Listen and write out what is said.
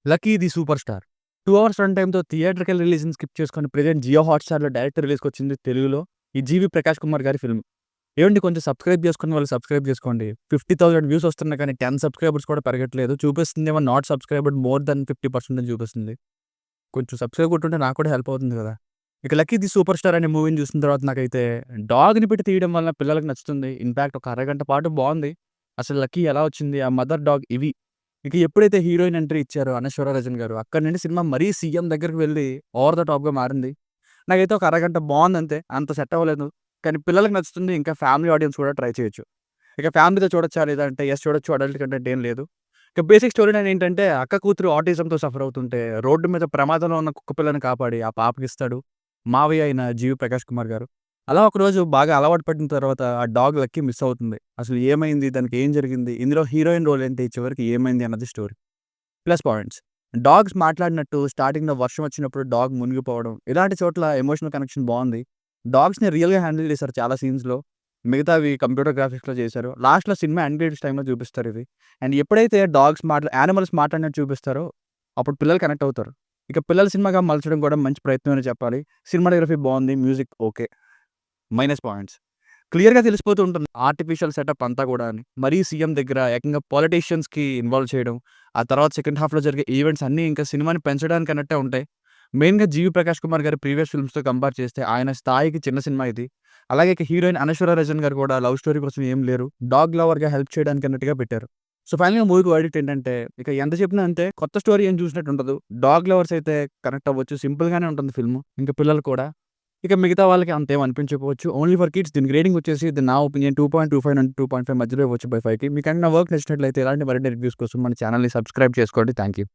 'Lucky the super star' 2 hours run టైమ్‌తో theatrical రిలీజ్‌ని స్కిప్ చేసుకొని ప్రెజెంట్ జియో హాట్‌స్టార్‌లో డైరెక్ట్ రిలీజ్‌కొచ్చింది తెలుగులో. ఈ 'జీవి ప్రకాష్ కుమార్' గారి ఫిల్మ్. ఏవండీ కొంచెం సబ్స్క్రైబ్ చేసుకున్న వాళ్ళు సబ్స్క్రైబ్ చేసుకోండి. 50,000 వ్యూస్ వస్తున్నాయి కానీ 10 సబ్స్క్రైబర్స్ కూడా పెరగట్లేదు. చూపిస్తుందేమో నాట్ సబ్స్క్రైబ్డ్ మోర్ థాన్ 50% అని చూపిస్తుంది. కొంచెం సబ్స్క్రైబ్ కొట్టుంటే నాకు కూడా హెల్ప్ అవుతుంది కదా! ఇక 'లక్కీ ది సూపర్ స్టార్' అనే మూవీని చూసిన తర్వాత నాకైతే డాగ్‌ని పెట్టి తీయడం వల్ల పిల్లలకి నచ్చుతుంది. ఇన్‌ఫాక్ట్ ఒక అరగంట పాటు బావుంది. అసలు 'లక్కీ' ఎలా వచ్చింది? ఆ మదర్ డాగ్ ఇవి. ఇక ఎప్పుడైతే హీరోయిన్ ఎంట్రీ ఇచ్చారో 'అనశ్వర రాజన్' గారు అక్కడి నుండి సినిమా మరీ సీఎం దగ్గరికి వెళ్లి ఓవర్ ద టాప్‌గా మారింది. నాకైతే ఒక అరగంట బావుందంతే. అంత సెట్ అవ్వలేదు. కానీ పిల్లలకి నచ్చుతుంది. ఇంకా ఫ్యామిలీ ఆడియన్స్ కూడా ట్రై చేయొచ్చు. ఇక ఫ్యామిలీతో చూడొచ్చా? లేదంటే యెస్ చూడొచ్చు. అడల్ట్ కంటెంట్ ఏం లేదు. ఇక బేసిక్ స్టోరీ లైన్ ఏంటంటే అక్క కూతురు ఆటిజంతో సఫర్ అవుతుంటే రోడ్డు మీద ప్రమాదంలో ఉన్న కుక్క పిల్లని కాపాడి ఆ పాపకిస్తాడు మావయ్య అయిన 'జీవి ప్రకాష్ కుమార్' గారు. అలా ఒకరోజు బాగా అలవాటు పడిన తర్వాత ఆ డాగ్ లక్కీ మిస్ అవుతుంది. అసలు ఏమైంది? దానికి ఏం జరిగింది? ఇందులో హీరోయిన్ రోల్ ఏంటి? చివరికి ఏమైంది అన్నది స్టోరీ. Plus points. డాగ్స్ మాట్లాడినట్టు స్టార్టింగ్‌లో వర్షం వచ్చినప్పుడు డాగ్ మునిగిపోవడం. ఇలాంటి చోట్ల ఎమోషనల్ కనెక్షన్ బావుంది. డాగ్స్‌ని రియల్‌గా హ్యాండిల్ చేశారు చాలా సీన్స్‌లో. మిగతావి కంప్యూటర్ గ్రాఫిక్స్‌లో చేశారు. లాస్ట్‌లో సినిమా ఎండ్ క్రెడిట్స్ టైమ్‌లో చూపిస్తారిది. అండ్ ఎప్పుడైతే యానిమల్స్ మాట్లాడినట్టు చూపిస్తారో అప్పుడు పిల్లలు కనెక్ట్ అవుతారు. ఇక పిల్లల సినిమాగా మలచడం కూడా మంచి ప్రయత్నం అనే చెప్పాలి. సినిమాటోగ్రఫీ బావుంది. Music okay. Minus points. క్లియర్‌గా తెలిసిపోతూ ఉంటుంది. ఆర్టిఫిషియల్ సెటప్ అంతా గూడా అని. మరీ సీఎం దగ్గర ఏకంగా పొలిటీషియన్స్‌కి ఇన్వాల్వ్ చేయడం. ఆ తర్వాత సెకండ్ హాఫ్‌లో జరిగే ఈవెంట్స్ అన్నీ ఇంకా సినిమాని పెంచడానికి అన్నట్టే ఉంటాయి. మెయిన్‌గా 'జీవి ప్రకాష్ కుమార్' గారి ప్రీవియస్ ఫిల్మ్స్‌తో కంపేర్ చేస్తే ఆయన స్థాయికి చిన్న సినిమా ఇది. అలాగే ఇక హీరోయిన్ 'అనశ్వర రాజన్' గారు కూడా లవ్ స్టోరీ కోసం ఏం లేరు. డాగ్ లవర్‌గా హెల్ప్ చేయడానికి అన్నట్టుగా పెట్టారు. సో, ఫైనల్‌గా మూవీకి వర్డిక్ట్ ఏంటంటే ఇక ఎంత చెప్పినా అంతే. కొత్త స్టోరీ ఏం చూసినట్టు ఉండదు. డాగ్ లవర్స్ అయితే కనెక్ట్ అవ్వచ్చు. సింపుల్‌గానే ఉంటుంది ఫిల్ము. ఇంక పిల్లలు కూడా. ఇక మిగతా వాళ్ళకి అంతేం అనిపించకపోవచ్చు. ఓన్లీ ఫర్ కిడ్స్ దీనికి రేటింగ్ వచ్చేసి నా ఒపీనియన్ 2.25 నుండి 2.5 మధ్యలో ఇవ్వచ్చు బై 5కి. మీకేమైనా వర్క్ నచ్చినట్లయితే ఇలాంటి మరిన్ని రివ్యూస్ కోసం మన ఛానెల్‌ని సబ్స్క్రైబ్ చేసుకోండి. Thank you.